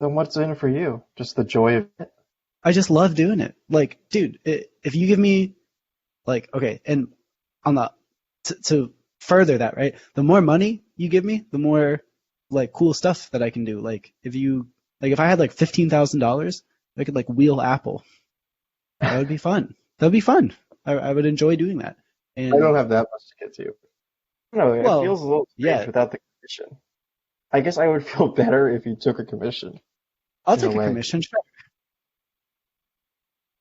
Then what's in it for you? Just the joy of it? I just love doing it. Like, dude, if you give me like, okay, and on the to further that, right? The more money you give me, the more like cool stuff that I can do. If I had like $15,000, I could like wheel Apple. That would be fun. That would be fun. I would enjoy doing that. I don't And have that much to get to. No, it well, feels a little strange yeah, without the commission. I guess I would feel better if you took a commission I'll in a take a way. commission. Sure.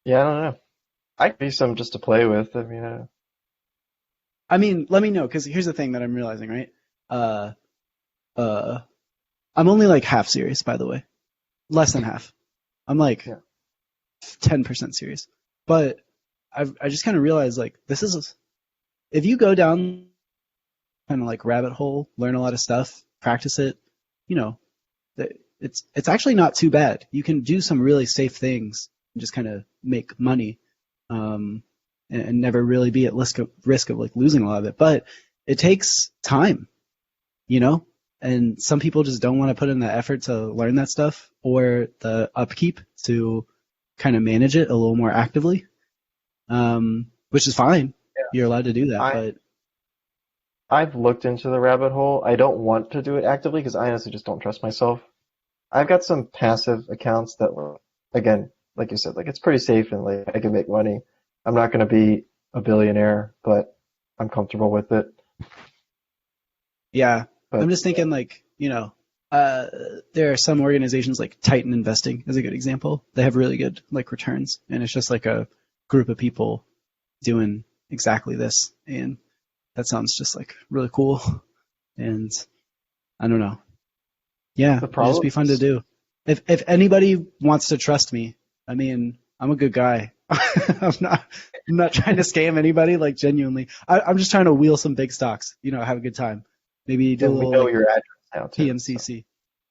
Yeah, I don't know. I could be some just to play with. I mean, I mean, let me know because here's the thing that I'm realizing, right? Uh, uh, I'm only like half serious, by the way, less than half. I'm like yeah. 10% serious, but I just kind of realized like this is if you go down kind of like rabbit hole, learn a lot of stuff, practice it, you know, it's actually not too bad. You can do some really safe things and just kind of make money, um, and never really be at risk of like losing a lot of it. But it takes time, you know, and some people just don't want to put in the effort to learn that stuff or the upkeep to kind of manage it a little more actively, which is fine. You're allowed to do that, I but I've looked into the rabbit hole. I don't want to do it actively because I honestly just don't trust myself. I've got some passive accounts that were, again, like you said, like it's pretty safe and like I can make money. I'm not going to be a billionaire, but I'm comfortable with it. yeah, I'm But just thinking like, uh, there are some organizations like Titan Investing is a good example. They have really good like returns, and it's just like a group of people doing exactly this, and that sounds just like really cool. And I don't know, yeah, the it'd just problem be fun to is, do. If anybody wants to trust me, I mean, I'm a good guy. I'm not trying to scam anybody. Like genuinely, I'm just trying to wheel some big stocks. Have a good time. Maybe do a and we little know like your address now too. So PMCC.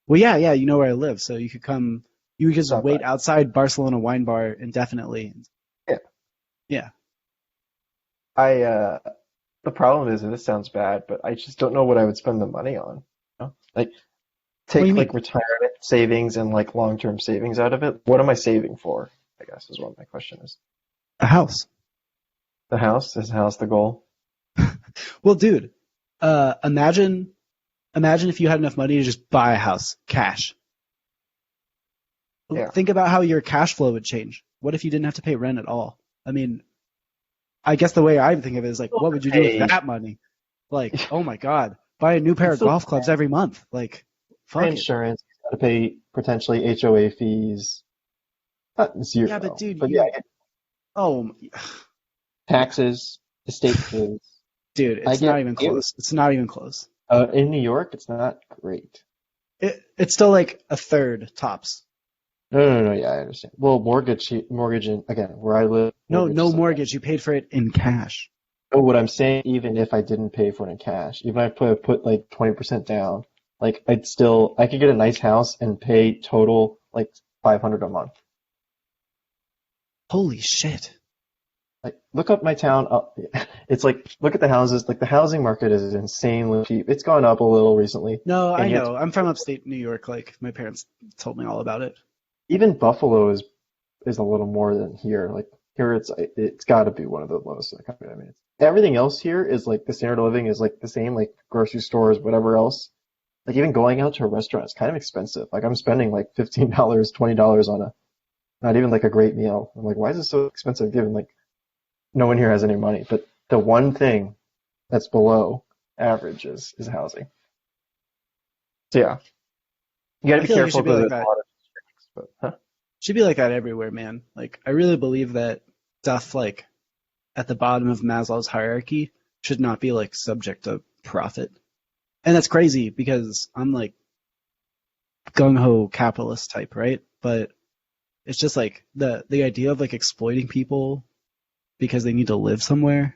Well, yeah, yeah, you know where I live, so you could come. You could just stop by. wait outside Barcelona Wine Bar indefinitely. Yeah. Yeah. I the problem is, and this sounds bad, but I just don't know what I would spend the money on. Like What do you take like mean? retirement savings and like long-term savings out of it. What am I saving for? I guess is what my question is. A house. The house? Is the house the goal? Well, dude, imagine if you had enough money to just buy a house, cash. Yeah. Think about how your cash flow would change. What if you didn't have to pay rent at all? I mean, I guess the way I think of it is like, Still what have would to you do with pay. that money? Like, oh my God, buy a new pair You'd of still golf clubs every month. Like, pay fuck it. insurance. You got to pay potentially HOA fees. Not Yeah, but zero, dude, but yeah, oh, taxes, estate fees. dude, I it's get not even it. close. It's not even close. In New York, it's not great. It's still like a third tops. No, no, no. Yeah, I understand. Well, mortgage, in, again, where I live, No, mortgage no is like that. mortgage. You paid for it in cash. Oh, what I'm saying, even if I didn't pay for it in cash, even if I put like 20% down, like I could get a nice house and pay total like 500 a month. Holy shit. Like, look up my town. It's like, look at the houses. Like, the housing market is insanely cheap. It's gone up a little recently, No, and I yet know. I'm from upstate New York. Like my parents told me all about it. even Buffalo is a little more than here. Like here, it's got to be one of the lowest in the country. I mean, everything else here is like the standard of living is like the same, like grocery stores, whatever else. Like even going out to a restaurant is kind of expensive. Like I'm spending like $15, $20 on a not even like a great meal. I'm like, why is it so expensive given like no one here has any money? But the one thing that's below average is housing. So yeah, you got to I be feel like it careful should be because like there's a that. lot of restrictions. But huh? Should be like that everywhere, man. Like I really believe that stuff like at the bottom of Maslow's hierarchy should not be like subject to profit. And that's crazy because I'm like gung ho capitalist type, right? But it's just like the idea of like exploiting people because they need to live somewhere.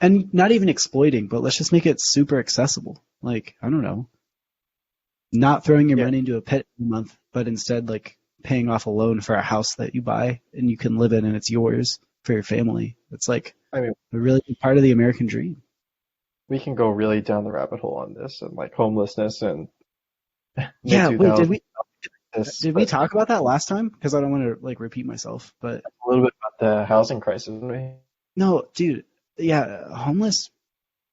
And not even exploiting, but let's just make it super accessible. Like, I don't know, not throwing your Yeah, money into a pit every month, but instead like paying off a loan for a house that you buy and you can live in and it's yours for your family. It's like I mean, a really big part of the American dream. we can go really down the rabbit hole on this and like homelessness and mid Yeah, wait, 2000s this, did we but talk about that last time? Because I don't want to like repeat myself, but a little bit about the housing crisis, didn't we? no, dude, yeah, homeless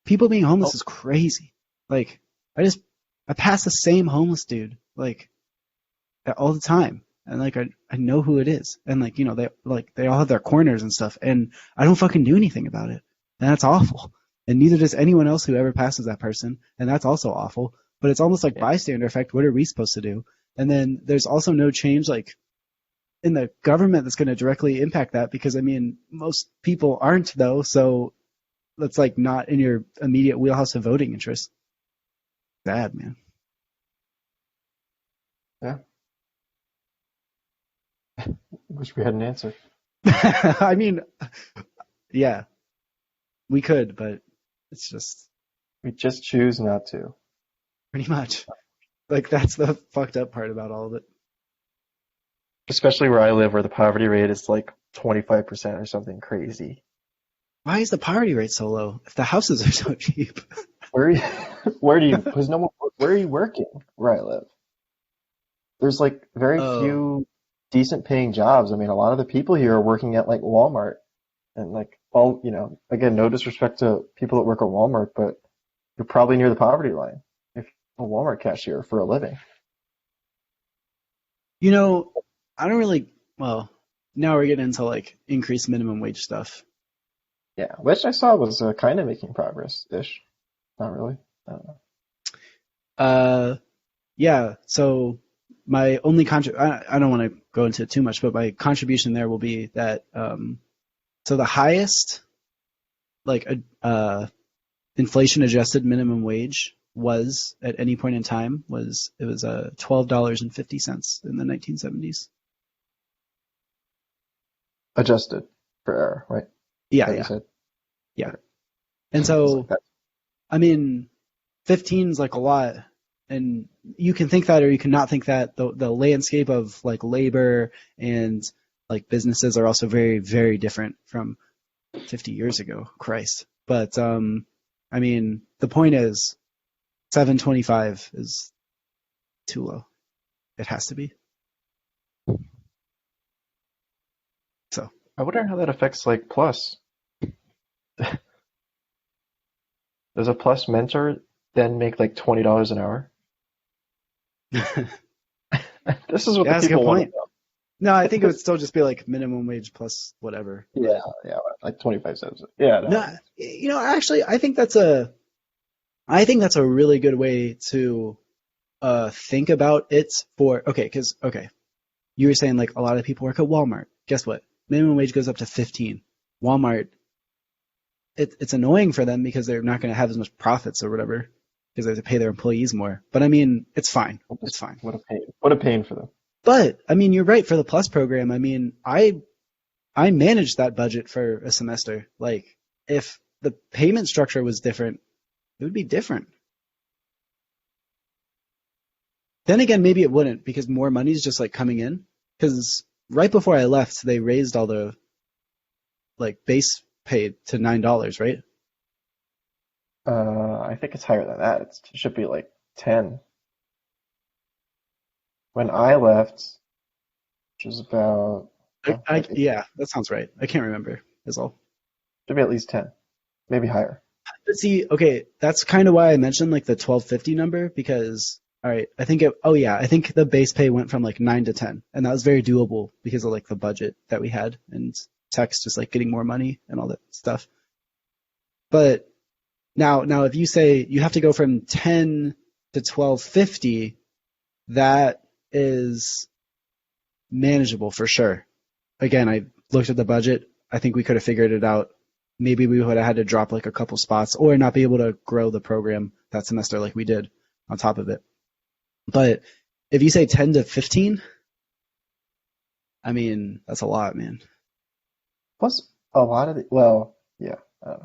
people being homeless Oh, is crazy. Like, I just I pass the same homeless dude like all the time, and like I know who it is, and like they all have their corners and stuff, and I don't fucking do anything about it, and that's awful. And neither does anyone else who ever passes that person, and that's also awful. But it's almost like yeah. bystander effect. What are we supposed to do? And then there's also no change like in the government that's going to directly impact that because I mean most people aren't though, so that's like not in your immediate wheelhouse of voting interest. Bad, man. Yeah. Wish we had an answer. I mean, yeah, we could, but it's just We just choose not to. pretty much like that's the fucked up part about all of it. Especially where I live, where the poverty rate is like 25% or something crazy. Why is the poverty rate so low if the houses are so cheap? Where are you, where do you, because no one, where are you working where I live? There's like very Oh, few decent paying jobs. I mean, a lot of the people here are working at like Walmart and like all, again, no disrespect to people that work at Walmart, but you're probably near the poverty line if you're a Walmart cashier for a living. you know, I don't really. Well, now we're getting into like increased minimum wage stuff. Yeah, which I saw was kind of making progress-ish. Not really. I don't know. Uh, yeah. So my only I don't want to go into it too much, but my contribution there will be that so the highest like inflation adjusted minimum wage was at any point in time was it was $12.50 in the 1970s. Adjusted for error, right? Yeah, That you yeah, said. yeah. Okay. And It's like so that. I mean, 15's like a lot, and you can think that or you cannot think that. The landscape of like labor and like businesses are also very very different from 50 years ago. Christ. But I mean, the point is 725 is too low. It has to be. So, I wonder how that affects like Plus. Does a Plus mentor then make like $20 an hour? yeah, This is what the that's a good people want to point. No, I think it would still just be like minimum wage plus whatever. know. Yeah, But yeah, like 25 cents. Yeah, no, no. actually, I think that's a really good way to think about it for okay, because okay, you were saying like a lot of people work at Walmart. Guess what? Minimum wage goes up to 15. Walmart, it's annoying for them because they're not going to have as much profits or whatever because they have to pay their employees more. But I mean, it's fine. It's fine. What a pain. What a pain for them. But I mean, you're right for the plus program. I mean, I managed that budget for a semester. Like, if the payment structure was different, it would be different. Then again, maybe it wouldn't because more money's just like coming in. Because right before I left, they raised all the like base pay to $9, right? I think it's higher than that. It should be like 10. When I left, which was about, oh, maybe, Yeah, that sounds right. I can't remember is all. should be at least 10, maybe higher. But see, okay, that's kind of why I mentioned like the 1250 number because all right, I think the base pay went from like 9 to 10 and that was very doable because of like the budget that we had and tech's just like getting more money and all that stuff. But now if you say you have to go from 10 to 1250, that is manageable for sure. Again, I looked at the budget. I think we could have figured it out. Maybe we would have had to drop like a couple spots or not be able to grow the program that semester like we did on top of it. But if you say 10 to 15, I mean, that's a lot, man. Plus, a lot of well, yeah, I don't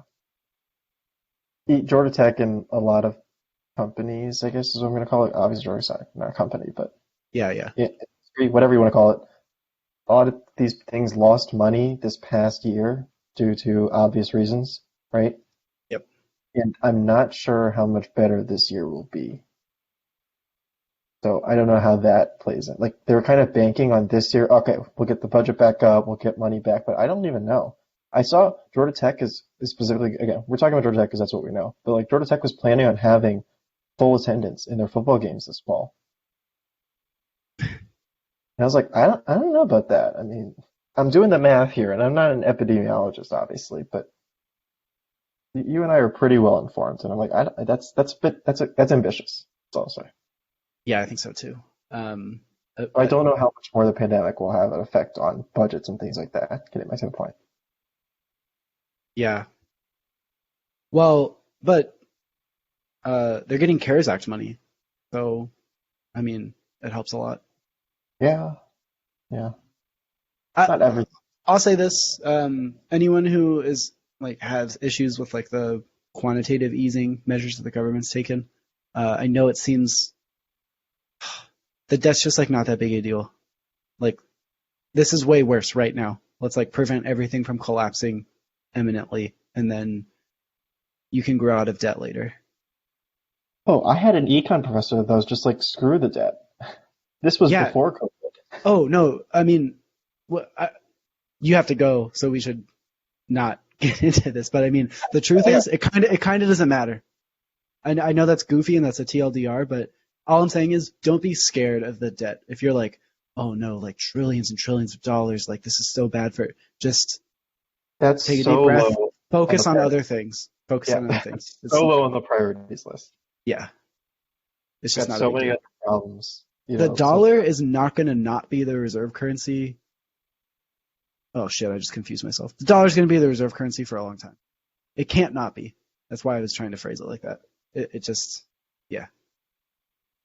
know. Georgia Tech and a lot of companies, I guess is what I'm going to call it. Obviously, Georgia Tech, not a company, but Yeah. whatever you want to call it. A lot of these things lost money this past year due to obvious reasons, right? Yep. And I'm not sure how much better this year will be. So I don't know how that plays in. Like they were kind of banking on this year. Okay, we'll get the budget back up, we'll get money back, but I don't even know. I saw Georgia Tech is specifically, again, we're talking about Georgia Tech because that's what we know. But like Georgia Tech was planning on having full attendance in their football games this fall. And I was like, I don't know about that. I mean, I'm doing the math here, and I'm not an epidemiologist, obviously, but you and I are pretty well informed, and I'm like, that's ambitious. That's all I'll say. Yeah, I think so too. I don't know how much more the pandemic will have an effect on budgets and things like that. Getting back to the point. Yeah. Well, but they're getting CARES Act money, so I mean, it helps a lot. Yeah, yeah. I, Not everything. I'll say this: anyone who is like has issues with like the quantitative easing measures that the government's taken, I know it seems that that's just like not that big a deal. Like this is way worse right now. Let's like prevent everything from collapsing imminently, and then you can grow out of debt later. Oh, I had an econ professor that was just like, screw the debt. This was Yeah. before COVID. Oh no, I mean, you have to go, so we should not get into this. But I mean, the truth is, it kind of doesn't matter. I know that's goofy and that's a TLDR, but all I'm saying is, don't be scared of the debt. If you're like, oh no, like trillions and trillions of dollars, like this is so bad for just That's take a so deep breath, low focus on on the other things. Focus on other things. It's, so low on the priorities list. yeah, it's just Got not a so big many deal. other problems. The dollar is not going to not be the reserve currency. Oh shit, I just confused myself. The dollar is going to be the reserve currency for a long time. It can't not be. That's why I was trying to phrase it like that. It just, yeah.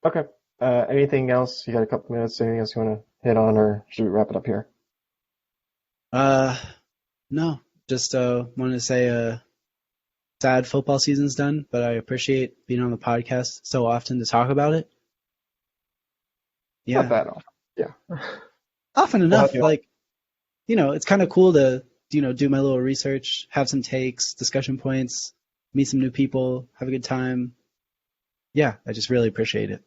Okay. Anything else? You got a couple minutes. Anything else you want to hit on, or should we wrap it up here? No, just wanted to say sad football season's done, but I appreciate being on the podcast so often to talk about it. Yeah. Not that often. Yeah. Often We'll enough. have you on. Like, it's kind of cool to, do my little research, have some takes, discussion points, meet some new people, have a good time. Yeah, I just really appreciate it.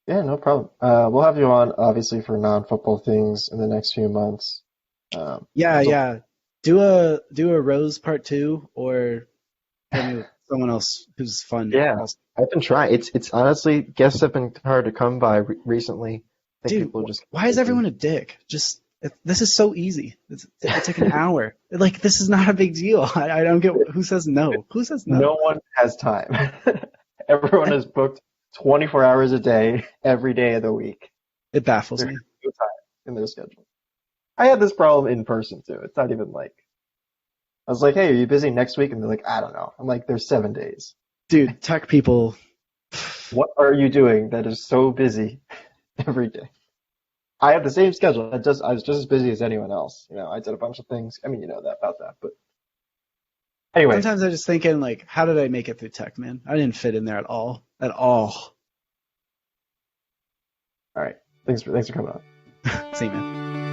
Yeah, no problem. We'll have you on, obviously, for non-football things in the next few months. Yeah. Do a Rose part 2 or hit me with someone else who's fun. Yeah, Also. I've been trying. It's honestly, guests have been hard to come by recently. I think Dude, people are just why is everyone a dick? This is so easy. It's like an hour. Like, this is not a big deal. I don't get who says no. Who says no? No one has time. Everyone is booked 24 hours a day, every day of the week. It baffles There's me. no time in their schedule. I had this problem in person too. It's not even like I was like, "Hey, are you busy next week?" And they're like, "I don't know." I'm like, "There's 7 days. Dude, tech people. What are you doing that is so busy every day?" I have the same schedule. I was just as busy as anyone else. I did a bunch of things. I mean, you know that about that. But anyway, Sometimes I just thinking like, how did I make it through tech, man? I didn't fit in there at all. At all. all right. Thanks for coming on. Same man.